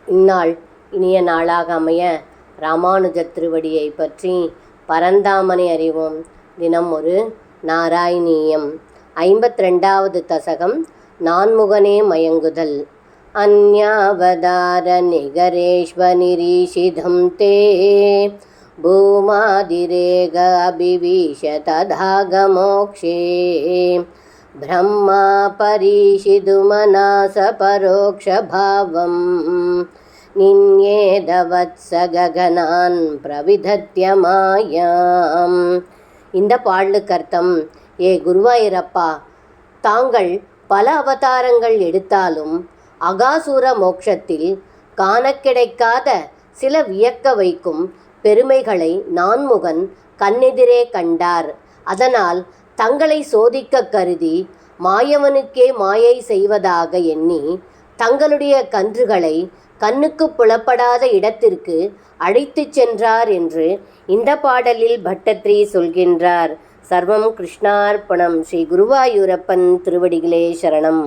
இந்நாள் இனிய நாளாக அமைய ராமானுஜர் திருவடியை பற்றி பரந்தாமனை அறிவோம். தினம் ஒரு நாராயணீயம். 52வது தசகம். நான்முகனே மயங்குதல். அந்யாவதார நிகரேஷ்வநிரீஷிதம் தே பூமாதிரேக அபிவீஷ ததாகமோக்ஷே பிரம்மா பரீஷிதுமனாச பரோக்ஷபாவம் நின்யேதவத்ஸ ககனான் பிரவிதத்யமாயாம். இந்த பாடலுக்கர்த்தம்: ஏ குருவாயூரப்பா, தாங்கள் பல அவதாரங்கள் எடுத்தாலும் அகாசுர மோட்சத்தில் காண கிடைக்காத சில வியக்க வைக்கும் பெருமைகளை நான்முகன் கண்ணெதிரே கண்டார். அதனால் தங்களை சோதிக்க கருதி மாயவனுக்கே மாயை செய்வதாக எண்ணி தங்களுடைய கன்றுகளை கண்ணுக்கு புலப்படாத இடத்திற்கு அழைத்துச் சென்றார் என்று இந்த பாடலில் பட்டத்ரி சொல்கின்றார். சர்வம் கிருஷ்ணார்ப்பணம். ஸ்ரீ குருவாயூரப்பன் திருவடிகளே சரணம்.